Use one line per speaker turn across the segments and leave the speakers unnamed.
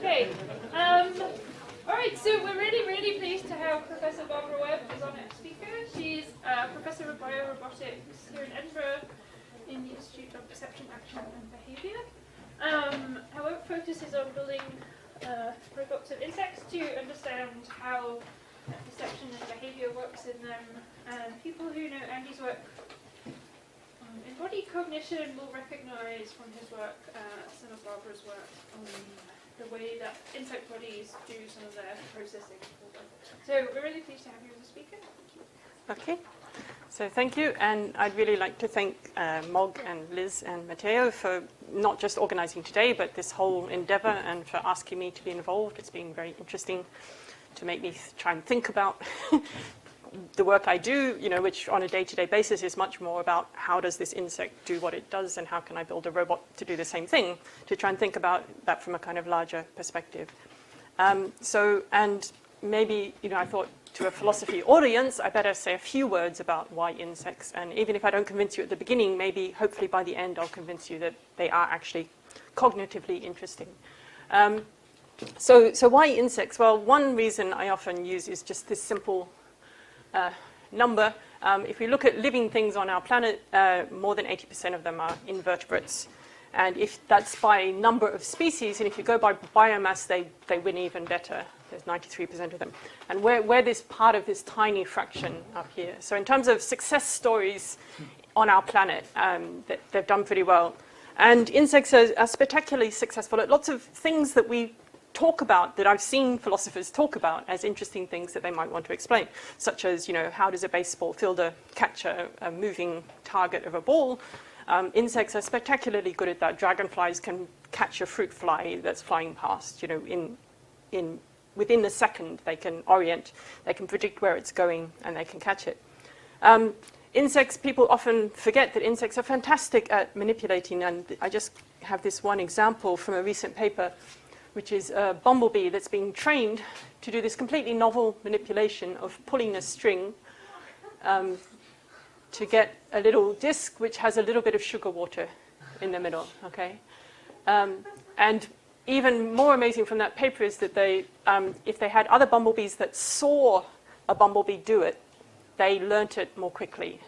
Okay. All right, so we're really pleased to have Professor Barbara Webb as our next speaker. She's Professor of Biorobotics here in Edinburgh in the Institute of Perception, Action and Behaviour. Her work focuses on building robots of insects to understand how perception and behaviour works in them. And people who know Andy's work in body cognition will recognise from his work some of Barbara's work on the way that insect bodies do some of their processing for them. So we're really pleased to have you as a speaker. Thank you.
Okay, so thank you, and I'd really like to thank Mog and Liz and Matteo for not just organising today, but this whole endeavour, and for asking me to be involved. It's been very interesting to make me try and think about the work I do, which on a day-to-day basis is much more about how does this insect do what it does and how can I build a robot to do the same thing, to try and think about that from a kind of larger perspective. And maybe, I thought to a philosophy audience, I better say a few words about why insects. And even if I don't convince you at the beginning, maybe hopefully by the end I'll convince you that they are actually cognitively interesting. So why insects? Well, one reason I often use is just this simple number. If we look at living things on our planet, more than 80% of them are invertebrates. And if that's by number of species, and if you go by biomass, they win even better. There's 93% of them. And we're this part of this tiny fraction up here. So in terms of success stories on our planet, they've done pretty well. And insects are spectacularly successful at lots of things that we talk about, that I've seen philosophers talk about as interesting things that they might want to explain, such as, how does a baseball fielder catch a moving target of a ball? Insects are spectacularly good at that. Dragonflies can catch a fruit fly that's flying past. Within a second, they can orient, they can predict where it's going, and they can catch it. Insects, people often forget that insects are fantastic at manipulating, and I just have this one example from a recent paper, which is a bumblebee that's being trained to do this completely novel manipulation of pulling a string to get a little disc which has a little bit of sugar water in the middle, okay? And even more amazing from that paper is that they, if they had other bumblebees that saw a bumblebee do it, they learnt it more quickly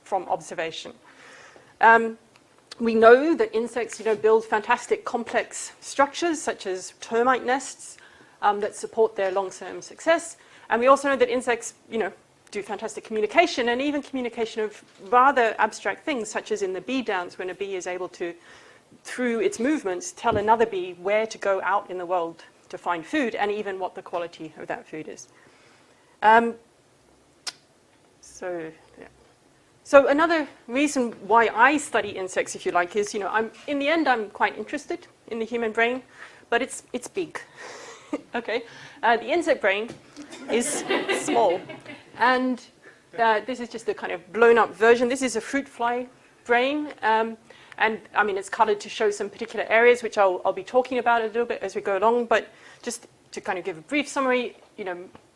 from observation. We know that insects, build fantastic complex structures, such as termite nests, that support their long-term success. And we also know that insects, do fantastic communication, and even communication of rather abstract things, such as in the bee dance, when a bee is able to, through its movements, tell another bee where to go out in the world to find food, and even what the quality of that food is. So another reason why I study insects, if you like, is, in the end, I'm quite interested in the human brain, but it's big, okay? The insect brain is small, and this is just a kind of blown-up version. This is a fruit fly brain, and it's colored to show some particular areas, which I'll be talking about a little bit as we go along, but just to kind of give a brief summary,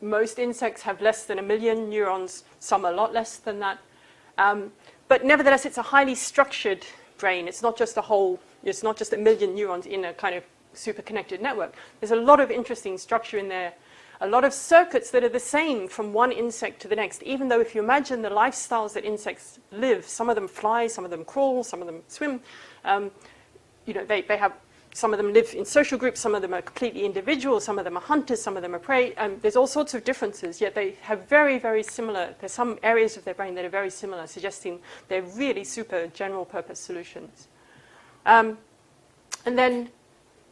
most insects have less than 1 million neurons, some a lot less than that. But nevertheless, it's a highly structured brain. It's not just it's not just 1 million neurons in a kind of super connected network. There's a lot of interesting structure in there, a lot of circuits that are the same from one insect to the next, even though if you imagine the lifestyles that insects live, some of them fly, some of them crawl, some of them swim, they have, some of them live in social groups, some of them are completely individual, some of them are hunters, some of them are prey. There's all sorts of differences, yet they have very, very similar, there's some areas of their brain that are very similar, suggesting they're really super general purpose solutions. And then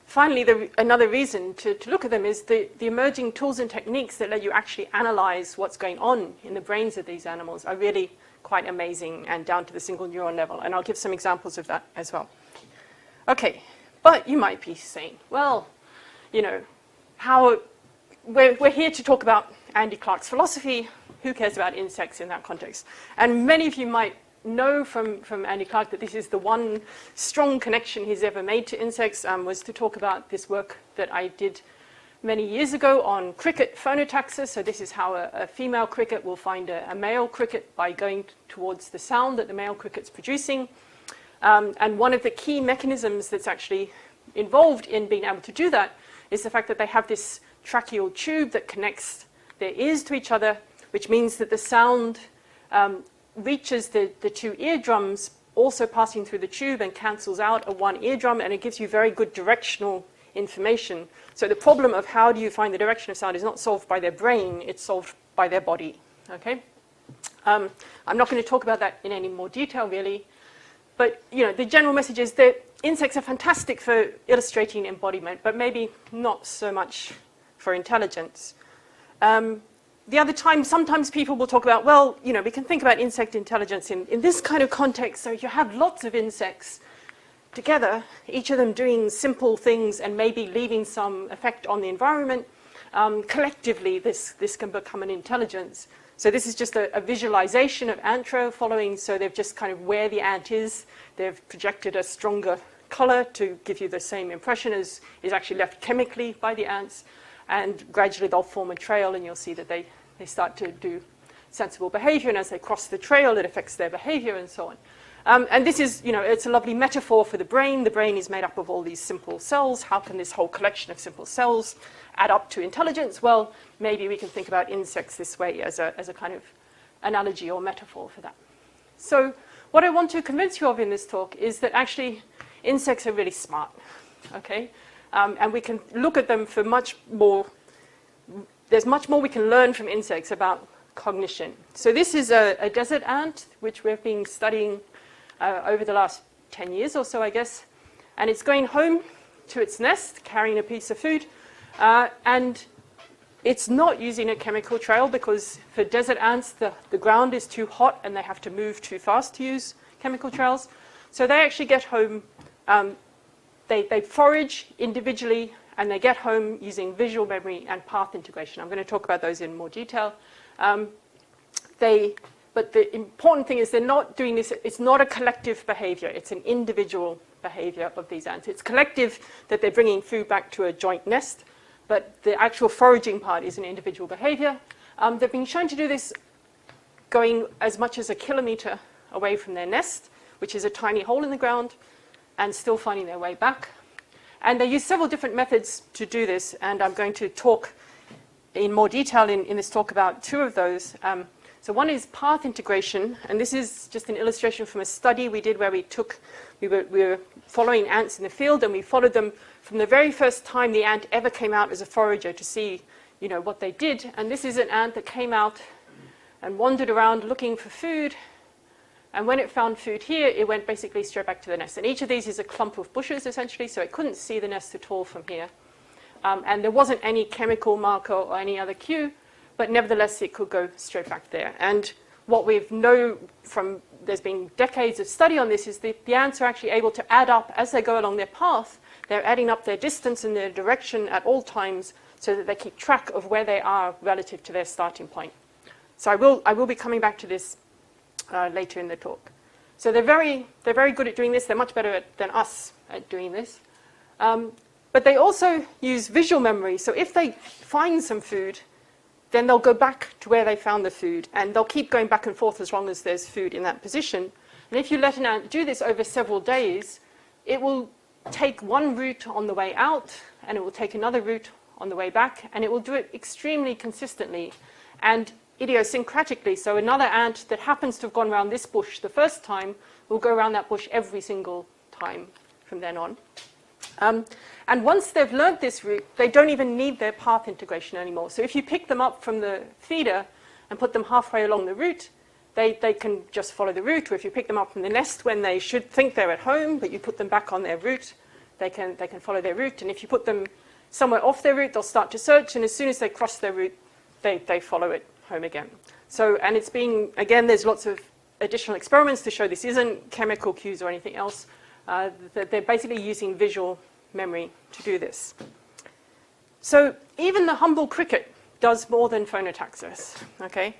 finally, another reason to look at them is the emerging tools and techniques that let you actually analyze what's going on in the brains of these animals are really quite amazing and down to the single neuron level. And I'll give some examples of that as well. Okay. But you might be saying, well, we're here to talk about Andy Clark's philosophy. Who cares about insects in that context? And many of you might know from Andy Clark that this is the one strong connection he's ever made to insects, was to talk about this work that I did many years ago on cricket phonotaxis. So this is how a female cricket will find a male cricket by going towards the sound that the male cricket's producing. And one of the key mechanisms that's actually involved in being able to do that is the fact that they have this tracheal tube that connects their ears to each other, which means that the sound reaches the two eardrums, also passing through the tube and cancels out at one eardrum, and it gives you very good directional information. So the problem of how do you find the direction of sound is not solved by their brain, it's solved by their body. Okay? I'm not going to talk about that in any more detail, really. But the general message is that insects are fantastic for illustrating embodiment, but maybe not so much for intelligence. The other time, sometimes people will talk about, well, we can think about insect intelligence in this kind of context. So you have lots of insects together, each of them doing simple things and maybe leaving some effect on the environment. Collectively, this can become an intelligence. So this is just a visualization of antro following. So they've just kind of where the ant is, they've projected a stronger color to give you the same impression as is actually left chemically by the ants. And gradually they'll form a trail, and you'll see that they start to do sensible behavior. And as they cross the trail, it affects their behavior and so on. And this is, it's a lovely metaphor for the brain. The brain is made up of all these simple cells. How can this whole collection of simple cells add up to intelligence? Well, maybe we can think about insects this way as a kind of analogy or metaphor for that. So what I want to convince you of in this talk is that actually insects are really smart, okay? And we can look at them for much more. There's much more we can learn from insects about cognition. So this is a desert ant, which we've been studying over the last 10 years or so, I guess. And it's going home to its nest, carrying a piece of food. And it's not using a chemical trail because for desert ants, the ground is too hot and they have to move too fast to use chemical trails. So they actually get home. They forage individually, and they get home using visual memory and path integration. I'm going to talk about those in more detail. But the important thing is they're not doing this. It's not a collective behavior. It's an individual behavior of these ants. It's collective that they're bringing food back to a joint nest, but the actual foraging part is an individual behavior. They've been shown to do this going as much as 1 kilometer away from their nest, which is a tiny hole in the ground, and still finding their way back. And they use several different methods to do this, and I'm going to talk in more detail in this talk about 2 of those. So one is path integration, and this is just an illustration from a study we did where we were following ants in the field, and we followed them from the very first time the ant ever came out as a forager to see what they did. And this is an ant that came out and wandered around looking for food. And when it found food here, it went basically straight back to the nest. And each of these is a clump of bushes, essentially, so it couldn't see the nest at all from here. And there wasn't any chemical marker or any other cue, but nevertheless, it could go straight back there. And what we've known from, there's been decades of study on this, is that the ants are actually able to add up as they go along their path. They're adding up their distance and their direction at all times so that they keep track of where they are relative to their starting point. So I will be coming back to this later in the talk. So they're very good at doing this. They're much better than us at doing this. But they also use visual memory. So if they find some food, then they'll go back to where they found the food, and they'll keep going back and forth as long as there's food in that position. And if you let an ant do this over several days, it will take one route on the way out, and it will take another route on the way back, and it will do it extremely consistently and idiosyncratically. So another ant that happens to have gone around this bush the first time will go around that bush every single time from then on. And once they've learned this route, they don't even need their path integration anymore. So if you pick them up from the feeder and put them halfway along the route, they can just follow the route. Or if you pick them up from the nest when they should think they're at home, but you put them back on their route, they can follow their route. And if you put them somewhere off their route, they'll start to search. And as soon as they cross their route, they follow it home again. So, and it's being, again, there's lots of additional experiments to show this isn't chemical cues or anything else. They're basically using visual memory to do this. So even the humble cricket does more than phonotaxis, okay?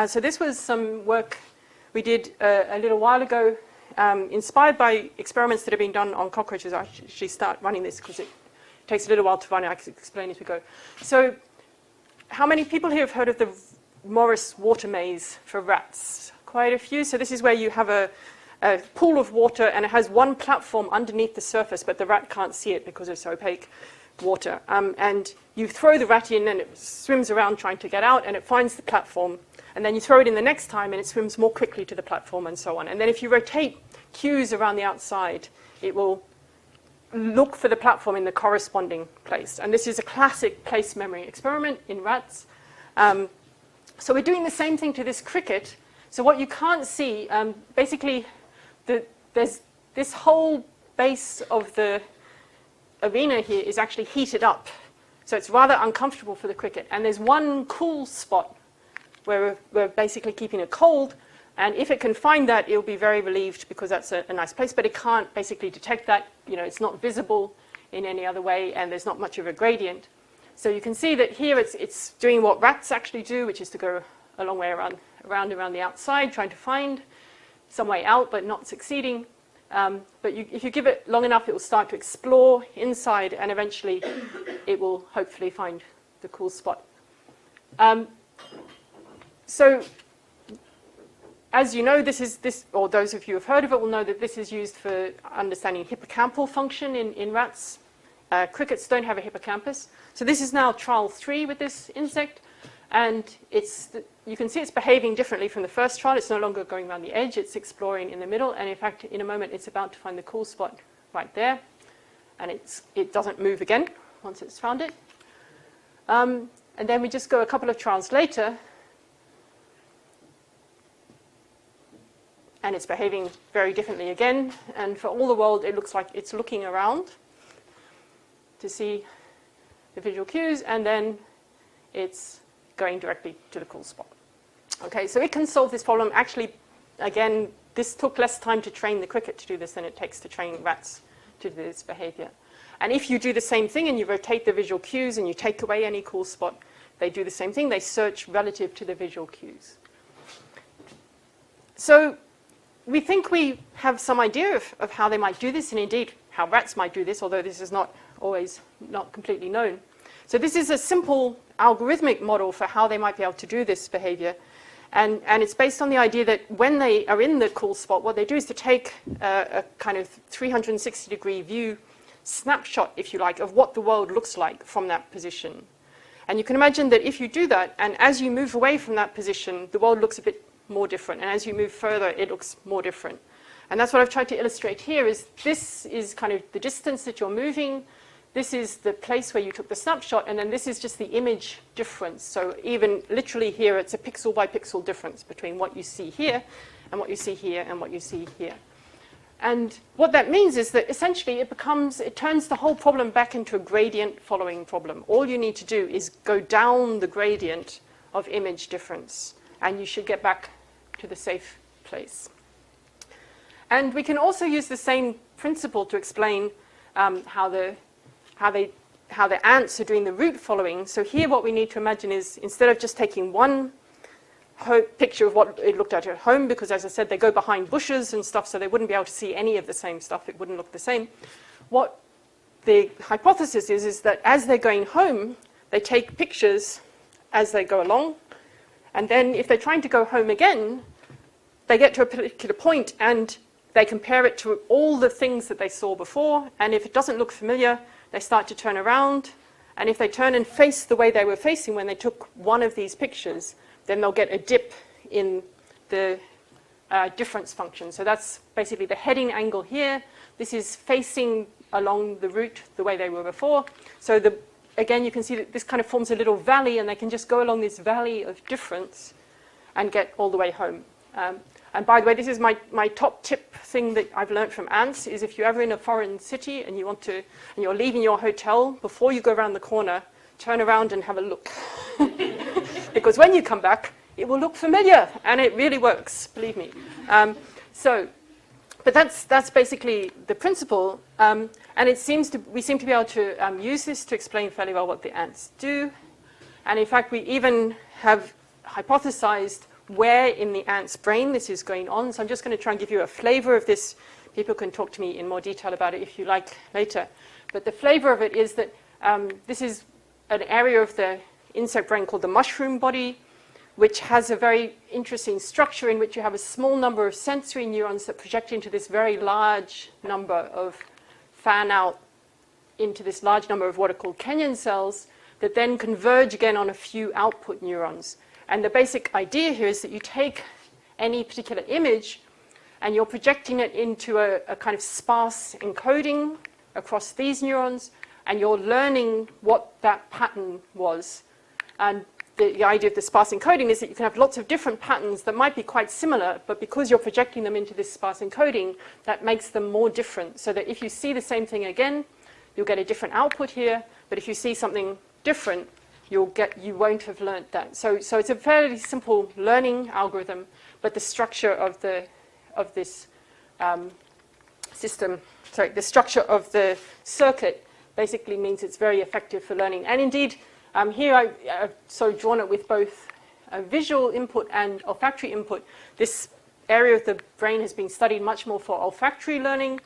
So this was some work we did a little while ago, inspired by experiments that have been done on cockroaches. I actually start running this because it takes a little while to run it. I can explain as we go. So how many people here have heard of the Morris water maze for rats? Quite a few. So this is where you have a a pool of water, and it has one platform underneath the surface, but the rat can't see it because it's opaque water. And you throw the rat in, and it swims around trying to get out, and it finds the platform. And then you throw it in the next time, and it swims more quickly to the platform, and so on. And then if you rotate cues around the outside, it will look for the platform in the corresponding place. And this is a classic place memory experiment in rats. So we're doing the same thing to this cricket. So what you can't see, basically, there's this whole base of the arena here is actually heated up. So it's rather uncomfortable for the cricket. And there's one cool spot where we're basically keeping it cold. And if it can find that, it'll be very relieved because that's a nice place. But it can't basically detect that. You know, it's not visible in any other way, and there's not much of a gradient. So you can see that here it's doing what rats actually do, which is to go a long way around the outside, trying to find some way out, but not succeeding. But if you give it long enough, it will start to explore inside, and eventually it will hopefully find the cool spot. So as you know, or those of you who have heard of it will know that this is used for understanding hippocampal function in rats. Crickets don't have a hippocampus. So this is now trial 3 with this insect. And you can see it's behaving differently from the first trial. It's no longer going around the edge. It's exploring in the middle. And in fact, in a moment, it's about to find the cool spot right there. And it doesn't move again once it's found it. And then we just go a couple of trials later. And it's behaving very differently again. And for all the world, it looks like it's looking around to see the visual cues. And then it's going directly to the cool spot. Okay, so it can solve this problem. Actually, again, this took less time to train the cricket to do this than it takes to train rats to do this behavior. And if you do the same thing and you rotate the visual cues and you take away any cool spot, they do the same thing. They search relative to the visual cues. So we think we have some idea of how they might do this, and indeed how rats might do this, although this is not completely known. So this is a simple algorithmic model for how they might be able to do this behavior. And it's based on the idea that when they are in the cool spot, what they do is to take a kind of 360-degree view snapshot, if you like, of what the world looks like from that position. And you can imagine that if you do that, and as you move away from that position, the world looks a bit more different. And as you move further, it looks more different. And that's what I've tried to illustrate here, is this is kind of the distance that you're moving. This is the place where you took the snapshot, and then this is just the image difference. So even literally here, it's a pixel by pixel difference between what you see here and what you see here and what you see here. And what that means is that essentially it turns the whole problem back into a gradient following problem. All you need to do is go down the gradient of image difference, and you should get back to the safe place. And we can also use the same principle to explain how the ants are doing the route following. So here what we need to imagine is, instead of just taking one picture of what it looked at home, because as I said, they go behind bushes and stuff, so they wouldn't be able to see any of the same stuff. It wouldn't look the same. What the hypothesis is that as they're going home, they take pictures as they go along. And then if they're trying to go home again, they get to a particular point and they compare it to all the things that they saw before. And if it doesn't look familiar, they start to turn around. And if they turn and face the way they were facing when they took one of these pictures, then they'll get a dip in the difference function. So that's basically the heading angle here. This is facing along the route the way they were before. So again, you can see that this kind of forms a little valley, and they can just go along this valley of difference and get all the way home. And by the way, this is my top tip thing that I've learned from ants, is if you're ever in a foreign city and you're leaving your hotel, before you go around the corner, turn around and have a look. Because when you come back, it will look familiar, and it really works, believe me. But that's basically the principle, and we seem to be able to use this to explain fairly well what the ants do. And in fact, we even have hypothesized where in the ant's brain this is going on. So I'm just going to try and give you a flavor of this. People can talk to me in more detail about it if you like later. But the flavor of it is that this is an area of the insect brain called the mushroom body, which has a very interesting structure in which you have a small number of sensory neurons that project into this very large number of fan out into this large number of what are called Kenyan cells that then converge again on a few output neurons. And the basic idea here is that you take any particular image and you're projecting it into a kind of sparse encoding across these neurons, and you're learning what that pattern was. And the idea of the sparse encoding is that you can have lots of different patterns that might be quite similar, but because you're projecting them into this sparse encoding, that makes them more different, so that if you see the same thing again, you'll get a different output here, but if you see something different, you won't have learned that. So it's a fairly simple learning algorithm, but the structure of this system, the structure of the circuit basically means it's very effective for learning. And indeed, here I've sort of drawn it with both visual input and olfactory input. This area of the brain has been studied much more for olfactory learning,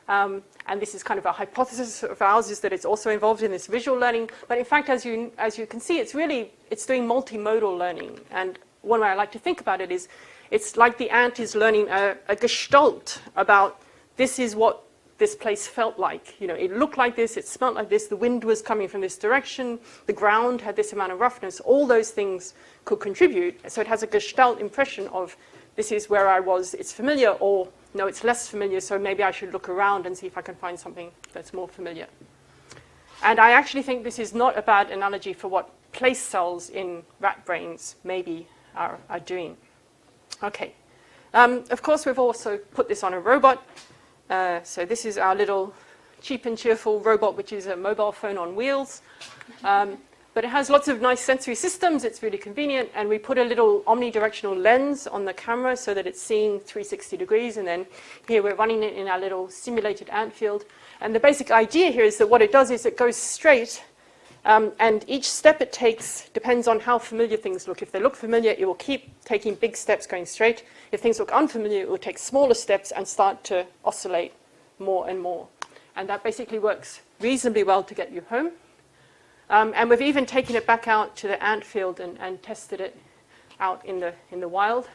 and this is kind of a hypothesis of ours, is that it's also involved in this visual learning. But in fact, as you can see, it's doing multimodal learning. And one way I like to think about it is, it's like the ant is learning a gestalt about this is what this place felt like. You know, it looked like this, it smelled like this, the wind was coming from this direction, the ground had this amount of roughness. All those things could contribute. So it has a gestalt impression of this is where I was, it's familiar, or no, it's less familiar, so maybe I should look around and see if I can find something that's more familiar. And I actually think this is not a bad analogy for what place cells in rat brains maybe are doing. Okay. Of course, we've also put this on a robot. So this is our little cheap and cheerful robot, which is a mobile phone on wheels. But it has lots of nice sensory systems. It's really convenient. And we put a little omnidirectional lens on the camera so that it's seeing 360 degrees. And then here we're running it in our little simulated ant field. And the basic idea here is that what it does is it goes straight. And each step it takes depends on how familiar things look. If they look familiar, it will keep taking big steps going straight. If things look unfamiliar, it will take smaller steps and start to oscillate more and more. And that basically works reasonably well to get you home. And we've even taken it back out to the ant field and tested it out in the wild.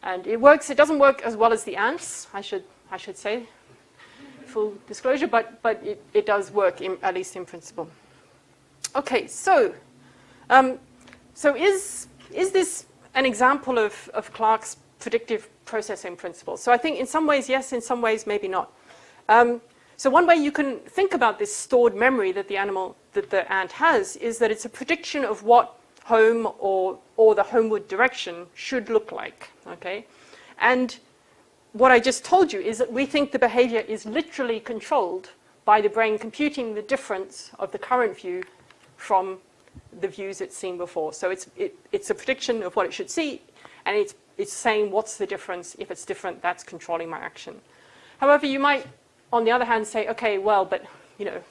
And it works. It doesn't work as well as the ants, I should say, full disclosure, but it does work, at least in principle. Okay, so is this an example of Clarke's predictive processing principle? So I think in some ways, yes, in some ways, maybe not. So one way you can think about this stored memory that the ant has is that it's a prediction of what home or the homeward direction should look like, okay? And what I just told you is that we think the behavior is literally controlled by the brain computing the difference of the current view from the views it's seen before. So it's a prediction of what it should see, and it's saying what's the difference. If it's different, that's controlling my action. However, you might, on the other hand, say, okay, well, but you know,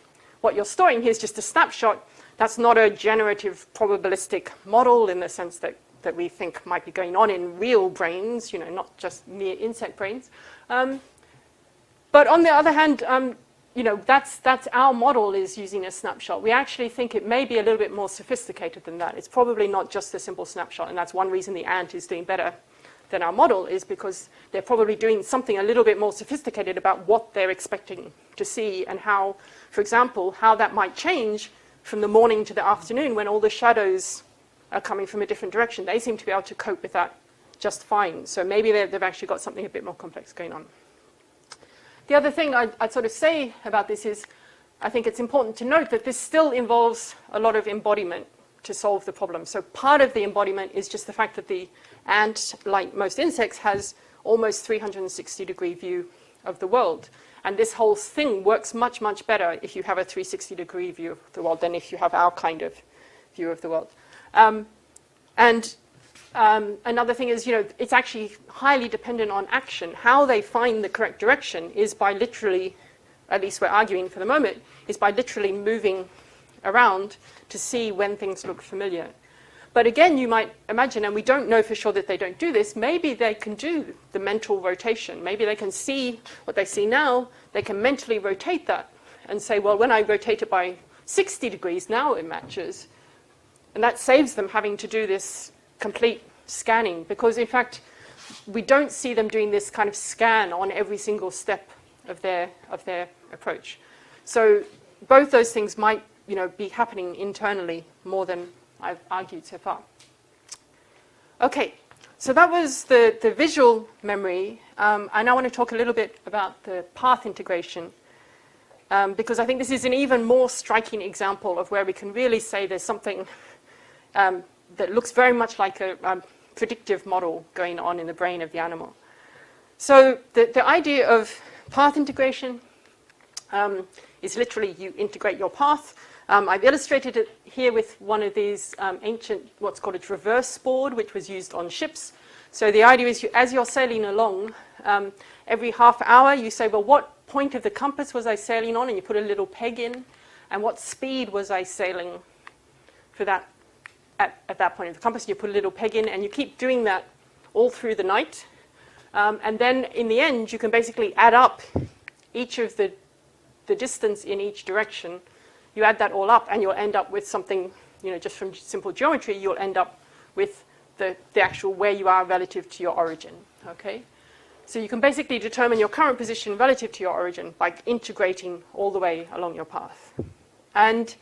what you're storing here is just a snapshot. That's not a generative probabilistic model in the sense that we think might be going on in real brains, you know, not just mere insect brains. But on the other hand, you know, that's our model is using a snapshot. We actually think it may be a little bit more sophisticated than that. It's probably not just a simple snapshot, and that's one reason the ant is doing better than our model, is because they're probably doing something a little bit more sophisticated about what they're expecting to see and how, for example, how that might change from the morning to the afternoon when all the shadows are coming from a different direction. They seem to be able to cope with that just fine. So maybe they've actually got something a bit more complex going on. The other thing I'd sort of say about this is I think it's important to note that this still involves a lot of embodiment to solve the problem. So part of the embodiment is just the fact that the ant, like most insects, has almost 360-degree view of the world. And this whole thing works much, much better if you have a 360-degree view of the world than if you have our kind of view of the world. Another thing is, you know, it's actually highly dependent on action. How they find the correct direction is by literally, at least we're arguing for the moment, is by literally moving around to see when things look familiar. But again, you might imagine, and we don't know for sure that they don't do this, maybe they can do the mental rotation. Maybe they can see what they see now, they can mentally rotate that and say, well, when I rotate it by 60 degrees, now it matches. And that saves them having to do this complete scanning, because in fact we don't see them doing this kind of scan on every single step of their approach. So both those things might, be happening internally more than I've argued so far. Okay, so that was the visual memory. I now want to talk a little bit about the path integration, because I think this is an even more striking example of where we can really say there's something that looks very much like a predictive model going on in the brain of the animal. So the idea of path integration is literally you integrate your path. I've illustrated it here with one of these ancient, what's called a traverse board, which was used on ships. So the idea is, as you're sailing along, every half hour you say, well, what point of the compass was I sailing on? And you put a little peg in. And what speed was I sailing for that at that point of the compass? And you put a little peg in, and you keep doing that all through the night. And then in the end, you can basically add up each of the distance in each direction. You add that all up, and you'll end up with something, just from simple geometry, you'll end up with the actual where you are relative to your origin, okay? So you can basically determine your current position relative to your origin by integrating all the way along your path. And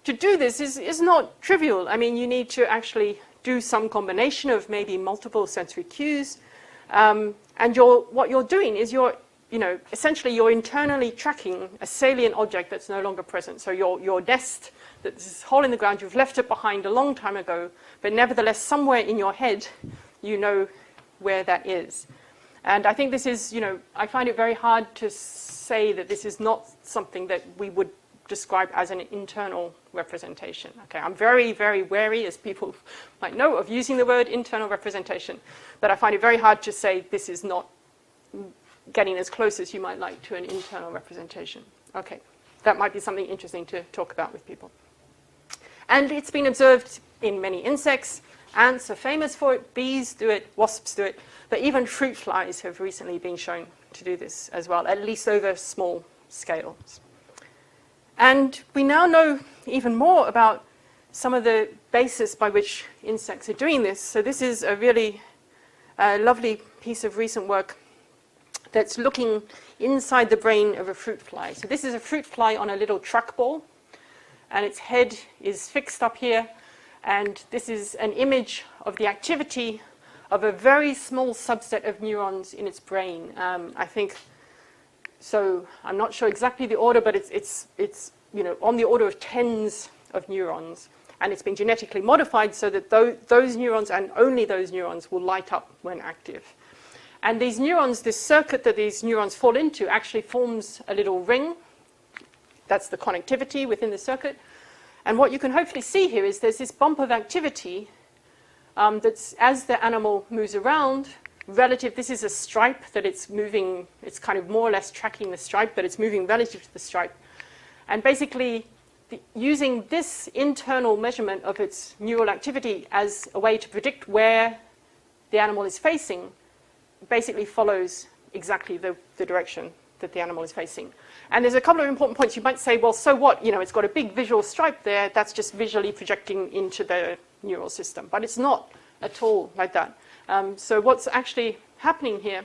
to do this is not trivial. I mean, you need to actually do some combination of maybe multiple sensory cues. And what you're doing is essentially you're internally tracking a salient object that's no longer present. So your nest, this hole in the ground, you've left it behind a long time ago, but nevertheless, somewhere in your head, you know where that is. And I think this is, I find it very hard to say that this is not something that we would describe as an internal representation. Okay, I'm very, very wary, as people might know, of using the word internal representation, but I find it very hard to say this is not getting as close as you might like to an internal representation. Okay, that might be something interesting to talk about with people. And it's been observed in many insects. Ants are famous for it, bees do it, wasps do it, but even fruit flies have recently been shown to do this as well, at least over small scales. And we now know even more about some of the basis by which insects are doing this. So this is a really lovely piece of recent work that's looking inside the brain of a fruit fly. So this is a fruit fly on a little trackball, and its head is fixed up here. And this is an image of the activity of a very small subset of neurons in its brain. I think, so I'm not sure exactly the order, but it's on the order of tens of neurons. And it's been genetically modified so that those neurons and only those neurons will light up when active. And these neurons, this circuit that these neurons fall into actually forms a little ring. That's the connectivity within the circuit. And what you can hopefully see here is there's this bump of activity that's, as the animal moves around, relative, this is a stripe that it's moving, it's kind of more or less tracking the stripe, but it's moving relative to the stripe. And basically, using this internal measurement of its neural activity as a way to predict where the animal is facing, basically follows exactly the direction that the animal is facing. And there's a couple of important points. You might say, well, so what? It's got a big visual stripe there. That's just visually projecting into the neural system. But it's not at all like that. So what's actually happening here?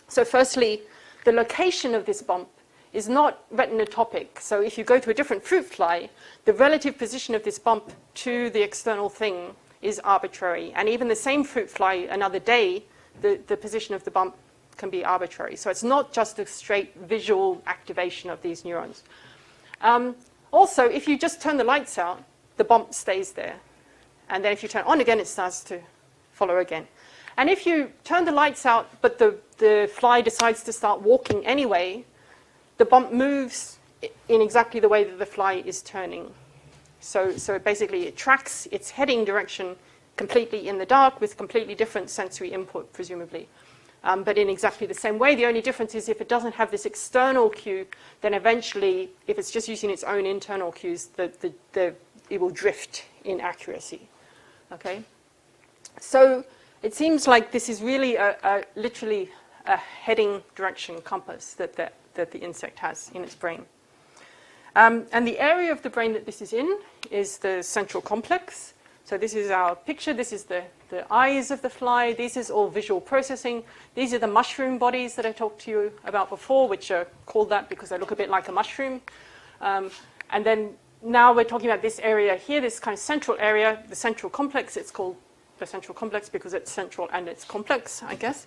So firstly, the location of this bump is not retinotopic. So if you go to a different fruit fly, the relative position of this bump to the external thing is arbitrary. And even the same fruit fly another day, the position of the bump can be arbitrary. So it's not just a straight visual activation of these neurons. Also, if you just turn the lights out, the bump stays there. And then if you turn it on again, it starts to follow again. And if you turn the lights out, but the fly decides to start walking anyway, the bump moves in exactly the way that the fly is turning. So basically, it tracks its heading direction completely in the dark with completely different sensory input, presumably. But in exactly the same way. The only difference is if it doesn't have this external cue, then eventually, if it's just using its own internal cues, it will drift in accuracy. Okay? So it seems like this is really literally a heading direction compass that the insect has in its brain. And the area of the brain that this is in is the central complex. So this is our picture. This is the eyes of the fly. This is all visual processing. These are the mushroom bodies that I talked to you about before, which are called that because they look a bit like a mushroom. And then now we're talking about this area here, this kind of central area, the central complex. It's called the central complex because it's central and it's complex, I guess.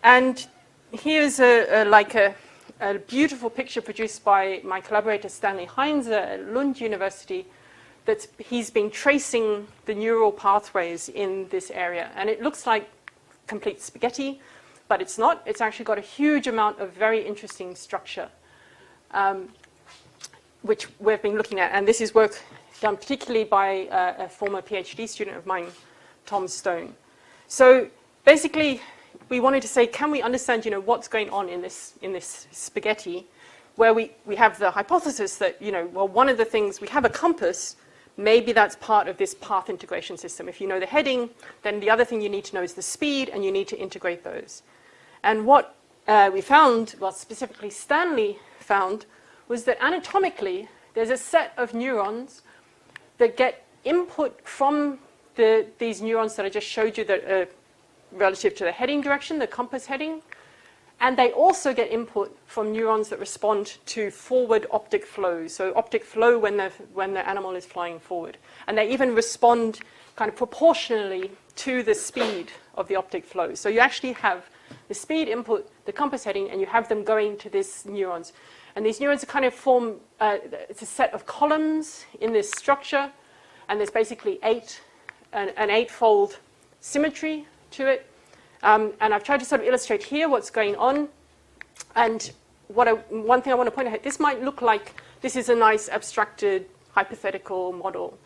And here's a beautiful picture produced by my collaborator Stanley Heinze at Lund University. That he's been tracing the neural pathways in this area. And it looks like complete spaghetti, but it's not. It's actually got a huge amount of very interesting structure, which we've been looking at. And this is work done particularly by a former PhD student of mine, Tom Stone. So basically, we wanted to say, can we understand, what's going on in this spaghetti, where we have the hypothesis that, well, one of the things, we have a compass. Maybe that's part of this path integration system. If you know the heading, then the other thing you need to know is the speed, and you need to integrate those. And what we found, well, specifically Stanley found, was that anatomically, there's a set of neurons that get input from these neurons that I just showed you that are relative to the heading direction, the compass heading. And they also get input from neurons that respond to forward optic flow. So optic flow when the animal is flying forward. And they even respond kind of proportionally to the speed of the optic flow. So you actually have the speed input, the compass heading, and you have them going to these neurons. And these neurons kind of form, it's a set of columns in this structure. And there's basically an eightfold symmetry to it. And I've tried to sort of illustrate here what's going on. And one thing I want to point out, this might look like this is a nice abstracted hypothetical model.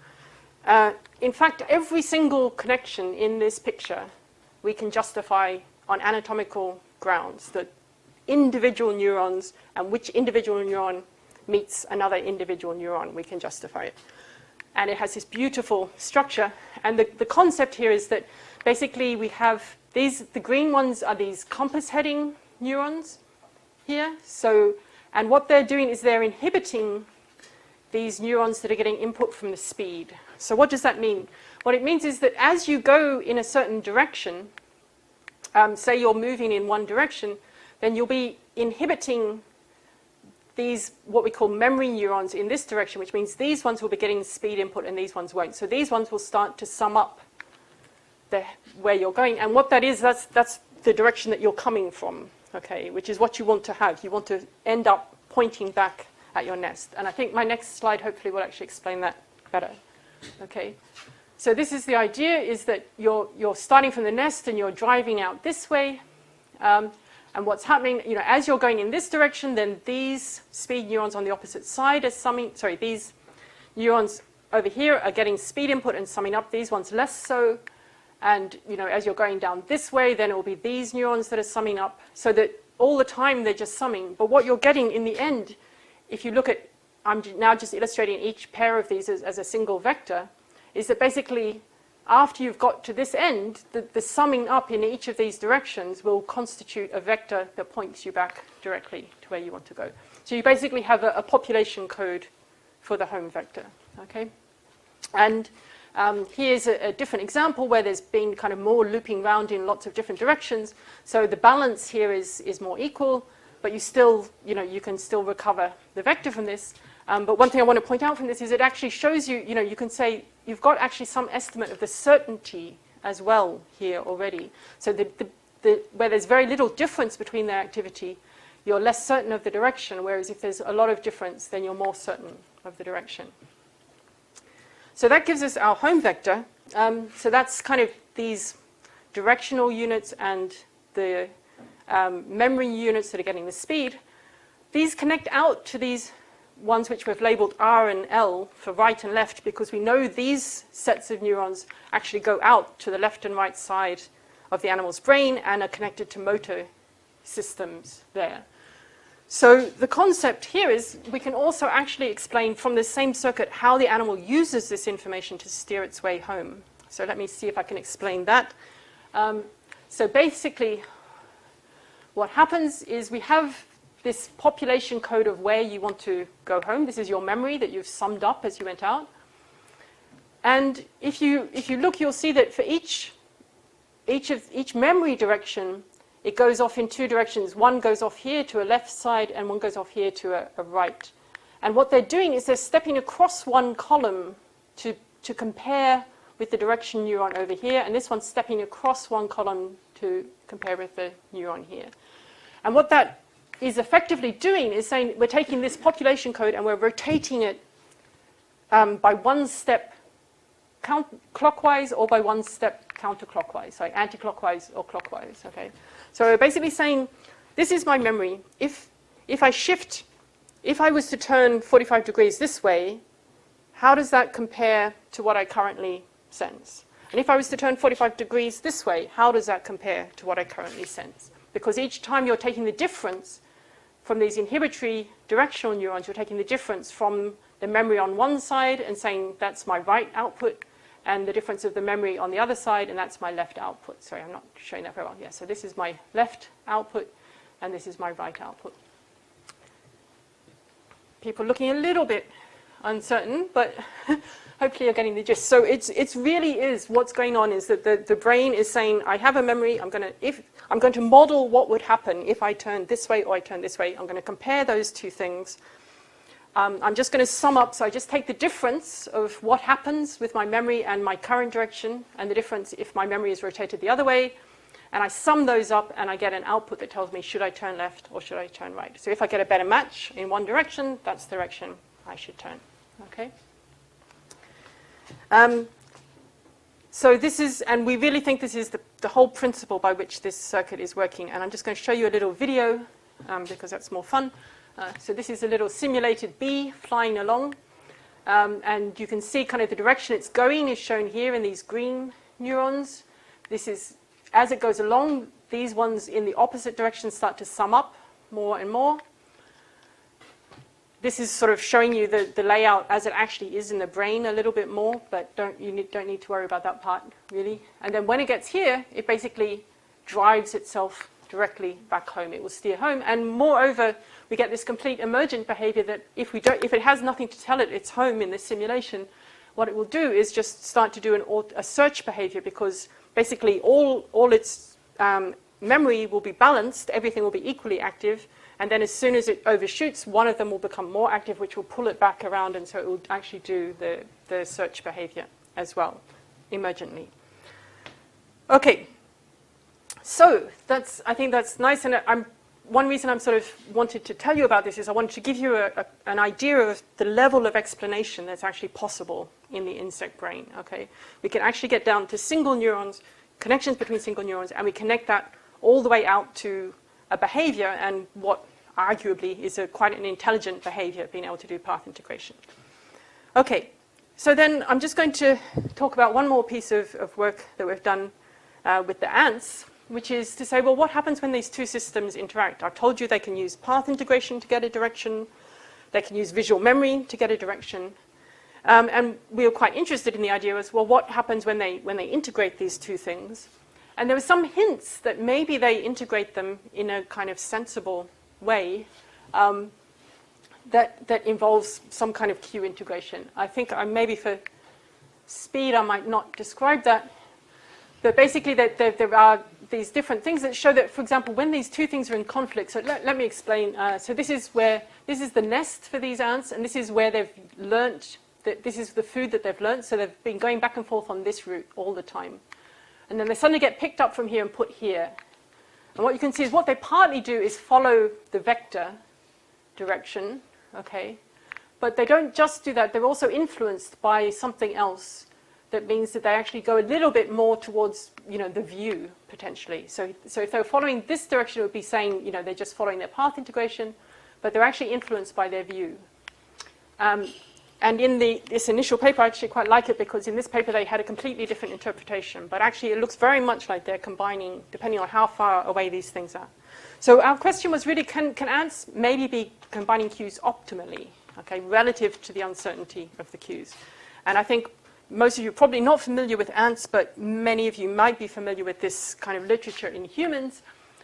In fact, every single connection in this picture we can justify on anatomical grounds, that individual neurons and which individual neuron meets another individual neuron, we can justify it. And it has this beautiful structure. And the concept here is that basically we have the green ones are these compass heading neurons here. And what they're doing is they're inhibiting these neurons that are getting input from the speed. So what does that mean? What it means is that as you go in a certain direction, say you're moving in one direction, then you'll be inhibiting these, what we call memory neurons in this direction, which means these ones will be getting speed input and these ones won't. So these ones will start to sum up where you're going. And what that is, that's the direction that you're coming from, okay, which is what you want to have. You want to end up pointing back at your nest. And I think my next slide hopefully will actually explain that better. Okay, so this is the idea, is that you're starting from the nest and you're driving out this way. And what's happening, as you're going in this direction, then these speed neurons on the opposite side are summing, these neurons over here are getting speed input and summing up, these ones less so. And as you're going down this way, then it will be these neurons that are summing up, so that all the time they're just summing. But what you're getting in the end, if you look at, I'm now just illustrating each pair of these as a single vector, is that basically after you've got to this end, the summing up in each of these directions will constitute a vector that points you back directly to where you want to go. So you basically have a population code for the home vector. Okay, and here's a different example where there's been kind of more looping around in lots of different directions. So the balance here is more equal, but you still, you can still recover the vector from this. But one thing I want to point out from this is it actually shows you, you can say you've got actually some estimate of the certainty as well here already. So where there's very little difference between their activity, you're less certain of the direction, whereas if there's a lot of difference, then you're more certain of the direction. So that gives us our home vector. So that's kind of these directional units and the memory units that are getting the speed. These connect out to these ones which we've labeled R and L for right and left, because we know these sets of neurons actually go out to the left and right side of the animal's brain and are connected to motor systems there. So the concept here is we can also actually explain from the same circuit how the animal uses this information to steer its way home. So let me see if I can explain that. So basically what happens is we have this population code of where you want to go home. This is your memory that you've summed up as you went out. And if you look, you'll see that for each memory direction, it goes off in two directions. One goes off here to a left side, and one goes off here to a right. And what they're doing is they're stepping across one column to compare with the direction neuron over here, and this one's stepping across one column to compare with the neuron here. And what that is effectively doing is saying we're taking this population code and we're rotating it by one step clockwise or by one step counterclockwise, so anti-clockwise or clockwise. Okay, so we're basically saying this is my memory. If I was to turn 45 degrees this way, how does that compare to what I currently sense? And if I was to turn 45 degrees this way, how does that compare to what I currently sense? Because each time you're taking the difference from these inhibitory directional neurons, you're taking the difference from the memory on one side and saying that's my right output, and the difference of the memory on the other side, and that's my left output. Sorry, I'm not showing that very well. Yeah, so this is my left output, and this is my right output. People looking a little bit uncertain, but hopefully you're getting the gist. So it's really is what's going on is that the brain is saying, I have a memory, I'm going to model what would happen if I turn this way or I turn this way. I'm going to compare those two things. I'm just going to sum up, so I just take the difference of what happens with my memory and my current direction, and the difference if my memory is rotated the other way, and I sum those up and I get an output that tells me should I turn left or should I turn right. So if I get a better match in one direction, that's the direction I should turn. Okay. So this is, and we really think this is the whole principle by which this circuit is working, and I'm just going to show you a little video because that's more fun. So this is a little simulated bee flying along, and you can see kind of the direction it's going is shown here in these green neurons. This is, as it goes along, these ones in the opposite direction start to sum up more and more. This is sort of showing you the layout as it actually is in the brain a little bit more, but don't need to worry about that part, really. And then when it gets here, it basically drives itself directly back home. It will steer home, and moreover, we get this complete emergent behavior that if it has nothing to tell it it's home in this simulation, what it will do is just start to do a search behavior, because basically all its memory will be balanced, everything will be equally active, and then as soon as it overshoots, one of them will become more active, which will pull it back around, and so it will actually do the search behavior as well, emergently. Okay. So I think that's nice, and one reason I'm sort of wanted to tell you about this is I wanted to give you an idea of the level of explanation that's actually possible in the insect brain. Okay, we can actually get down to single neurons, connections between single neurons, and we connect that all the way out to a behavior, and what arguably is quite an intelligent behavior, being able to do path integration. Okay, so then I'm just going to talk about one more piece of work that we've done with the ants, which is to say, well, what happens when these two systems interact? I've told you they can use path integration to get a direction. They can use visual memory to get a direction. And we were quite interested in the idea as, well, what happens when they integrate these two things? And there were some hints that maybe they integrate them in a kind of sensible way that involves some kind of Q integration. I think maybe for speed I might not describe that, but basically there are these different things that show that, for example, when these two things are in conflict, so let me explain. So this is the nest for these ants, and this is where they've learnt, that this is the food that they've learnt, so they've been going back and forth on this route all the time. And then they suddenly get picked up from here and put here. And what you can see is what they partly do is follow the vector direction, okay? But they don't just do that, they're also influenced by something else. That means that they actually go a little bit more towards, the view, potentially. So if they're following this direction, it would be saying, they're just following their path integration, but they're actually influenced by their view. And in this initial paper, I actually quite like it, because in this paper they had a completely different interpretation, but actually it looks very much like they're combining, depending on how far away these things are. So our question was really, can ants maybe be combining cues optimally, okay, relative to the uncertainty of the cues? And I think most of you are probably not familiar with ants, but many of you might be familiar with this kind of literature in humans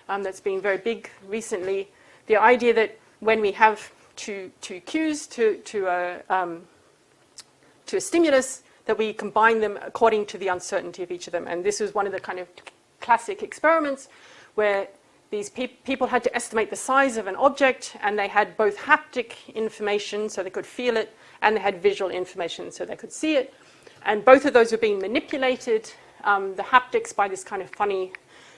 that's been very big recently. The idea that when we have two cues to a stimulus, that we combine them according to the uncertainty of each of them. And this was one of the kind of classic experiments where these people had to estimate the size of an object, and they had both haptic information, so they could feel it, and they had visual information, so they could see it. And both of those were being manipulated, the haptics by this kind of funny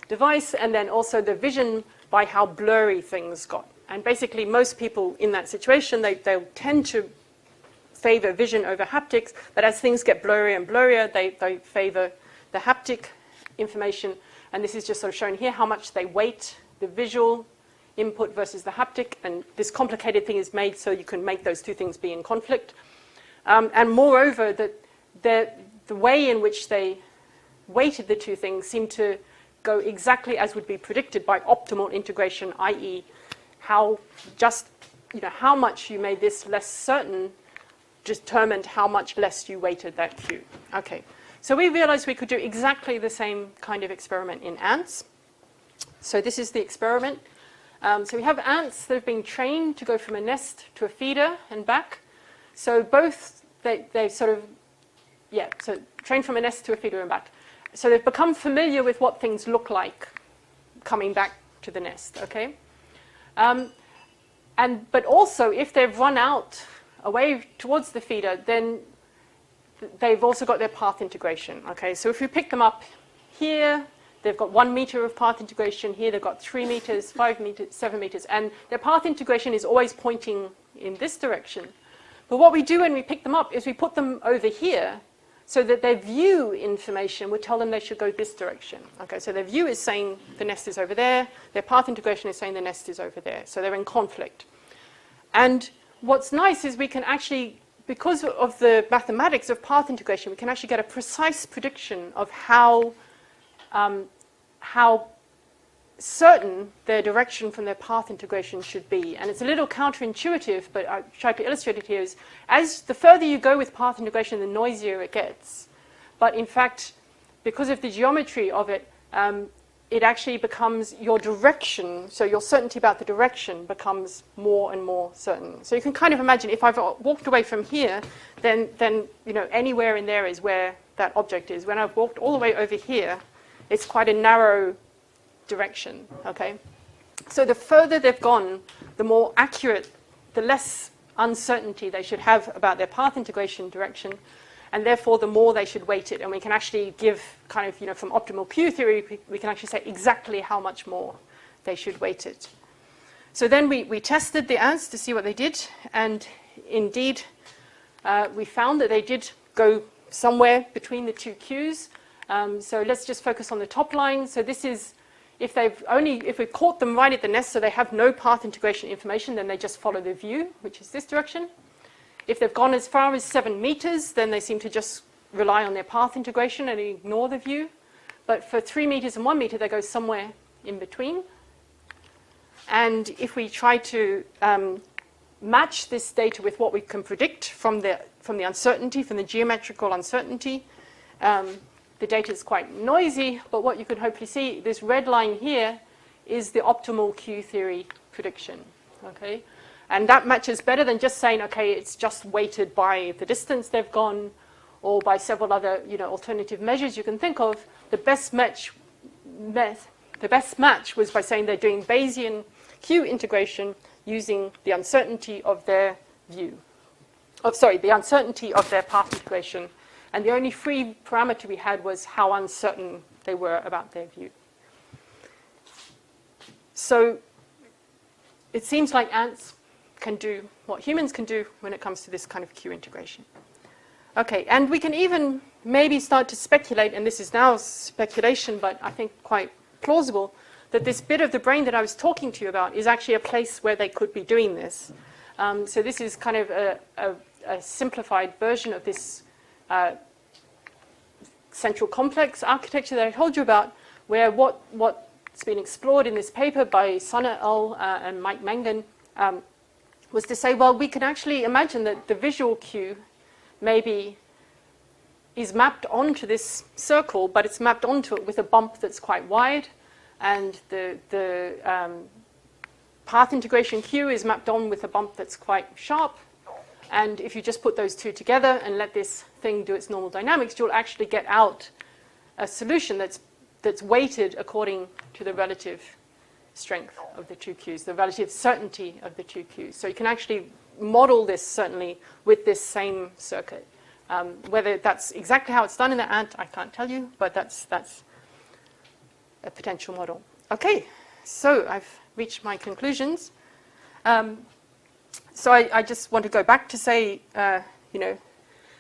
device, and then also the vision by how blurry things got. And basically, most people in that situation, they'll tend to favor vision over haptics, but as things get blurrier and blurrier, they favor the haptic information. And this is just sort of shown here how much they weight the visual input versus the haptic. And this complicated thing is made so you can make those two things be in conflict. And moreover, the way in which they weighted the two things seemed to go exactly as would be predicted by optimal integration, i.e. how much you made this less certain determined how much less you weighted that cue. Okay, so we realized we could do exactly the same kind of experiment in ants. So this is the experiment. So we have ants that have been trained to go from a nest to a feeder and back. So both, they sort of, so trained from a nest to a feeder and back. So they've become familiar with what things look like coming back to the nest, okay? But also, if they've run out away towards the feeder, then they've also got their path integration, okay? So if we pick them up here, they've got 1 meter of path integration. Here they've got 3 meters, 5 meters, 7 meters. And their path integration is always pointing in this direction. But what we do when we pick them up is we put them over here so that their view information would tell them they should go this direction. Okay, so their view is saying the nest is over there. Their path integration is saying the nest is over there. So they're in conflict. And what's nice is we can actually, because of the mathematics of path integration, we can actually get a precise prediction of how certain their direction from their path integration should be. And it's a little counterintuitive, but I tried to illustrate it here, is as the further you go with path integration, the noisier it gets. But in fact, because of the geometry of it, it actually becomes your direction, so your certainty about the direction becomes more and more certain. So you can kind of imagine if I've walked away from here, then anywhere in there is where that object is. When I've walked all the way over here, it's quite a narrow direction, okay? So the further they've gone, the more accurate, the less uncertainty they should have about their path integration direction, and therefore the more they should weight it. And we can actually give kind of, from optimal Q theory, we can actually say exactly how much more they should weight it. So then we tested the ants to see what they did, and indeed we found that they did go somewhere between the two Qs. So let's just focus on the top line. So this is, if we've caught them right at the nest, so they have no path integration information, then they just follow the view, which is this direction. If they've gone as far as 7 meters, then they seem to just rely on their path integration and ignore the view. But for 3 meters and 1 meter, they go somewhere in between. And if we try to match this data with what we can predict from the uncertainty, from the geometrical uncertainty, the data is quite noisy, but what you can hopefully see, this red line here is the optimal Q theory prediction, okay? And that matches better than just saying, okay, it's just weighted by the distance they've gone or by several other, alternative measures you can think of. The best match was by saying they're doing Bayesian Q integration using the uncertainty of their view. The uncertainty of their path integration. And the only free parameter we had was how uncertain they were about their view. So it seems like ants can do what humans can do when it comes to this kind of Q integration. Okay, and we can even maybe start to speculate, and this is now speculation, but I think quite plausible, that this bit of the brain that I was talking to you about is actually a place where they could be doing this. So this is kind of a simplified version of this central complex architecture that I told you about, where what's been explored in this paper by Sun et al. And Mike Mangan was to say, well, we can actually imagine that the visual cue maybe is mapped onto this circle, but it's mapped onto it with a bump that's quite wide, and the path integration cue is mapped on with a bump that's quite sharp, And if you just put those two together and let this thing do its normal dynamics, you'll actually get out a solution that's weighted according to the relative strength of the two Qs, the relative certainty of the two Qs. So you can actually model this certainly with this same circuit. Whether that's exactly how it's done in the ant, I can't tell you, but that's a potential model. Okay, so I've reached my conclusions. So I just want to go back to say,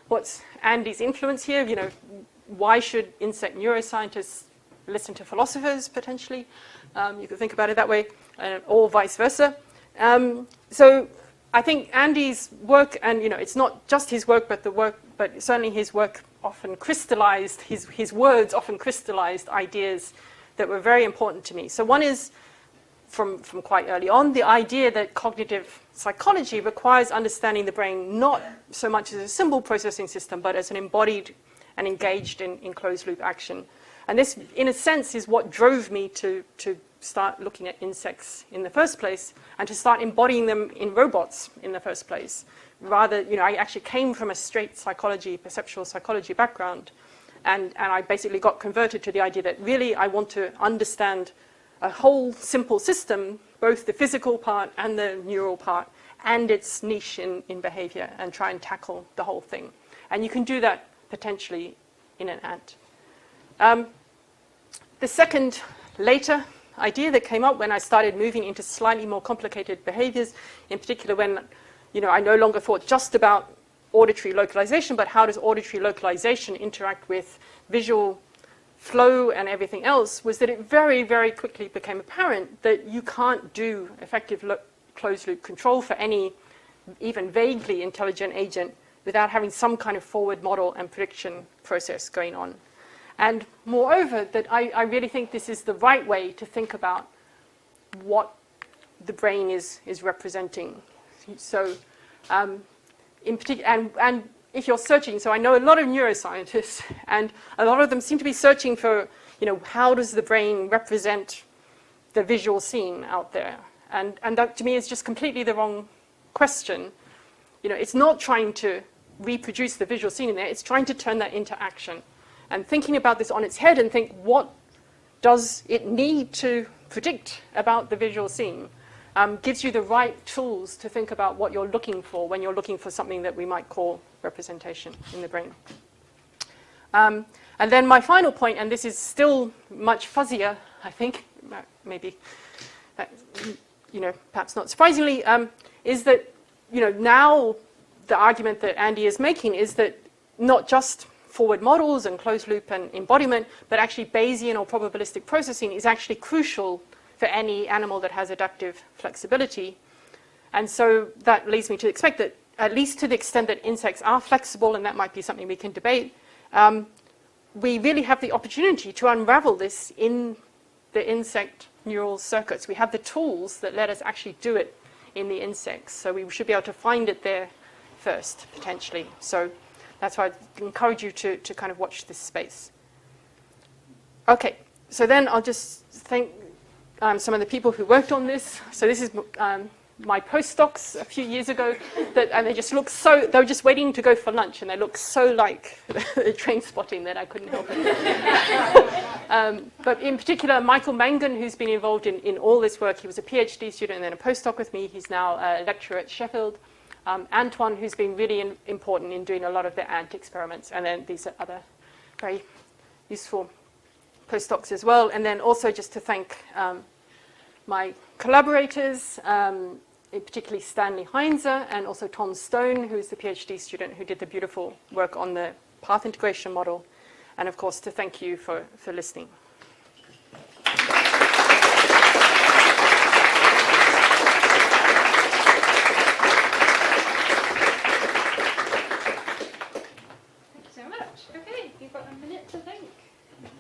what's Andy's influence here? Why should insect neuroscientists listen to philosophers, potentially? You could think about it that way, or vice versa. So I think Andy's work, and it's not just his work, but certainly his work often crystallized, his words often crystallized ideas that were very important to me. So one is, from quite early on, the idea that cognitive psychology requires understanding the brain not so much as a symbol processing system, but as an embodied and engaged in closed-loop action. And this, in a sense, is what drove me to start looking at insects in the first place, and to start embodying them in robots in the first place. Rather, I actually came from a straight psychology, perceptual psychology background, and I basically got converted to the idea that really I want to understand a whole simple system, both the physical part and the neural part, and its niche in behavior, and try and tackle the whole thing. And you can do that potentially in an ant. The second, later idea that came up when I started moving into slightly more complicated behaviors, in particular when I no longer thought just about auditory localization, but how does auditory localization interact with visual flow and everything else, was that it very, very quickly became apparent that you can't do effective closed-loop control for any even vaguely intelligent agent without having some kind of forward model and prediction process going on. And moreover, that I really think this is the right way to think about what the brain is representing. So in particular, and if you're searching, so I know a lot of neuroscientists, and a lot of them seem to be searching for, how does the brain represent the visual scene out there? And that, to me, is just completely the wrong question. It's not trying to reproduce the visual scene in there, it's trying to turn that into action. And thinking about this on its head and think, what does it need to predict about the visual scene? Gives you the right tools to think about what you're looking for when you're looking for something that we might call representation in the brain. And then my final point, and this is still much fuzzier, I think, maybe, perhaps not surprisingly, is that, now the argument that Andy is making is that not just forward models and closed loop and embodiment, but actually Bayesian or probabilistic processing is actually crucial for any animal that has adaptive flexibility. And so that leads me to expect that, at least to the extent that insects are flexible, and that might be something we can debate, we really have the opportunity to unravel this in the insect neural circuits. We have the tools that let us actually do it in the insects. So we should be able to find it there first, potentially. So that's why I encourage you to kind of watch this space. Okay, so then I'll just thank some of the people who worked on this. So this is my postdocs a few years ago, and they just looked so, they were just waiting to go for lunch, and they looked so like train spotting that I couldn't help it. But in particular, Michael Mangan, who's been involved in all this work, he was a PhD student and then a postdoc with me. He's now a lecturer at Sheffield. Antoine, who's been really important in doing a lot of the ant experiments, and then these are other very useful postdocs as well. And then also just to thank my collaborators, particularly Stanley Heinzer and also Tom Stone, who is the PhD student who did the beautiful work on the path integration model. And of course, to thank you for listening.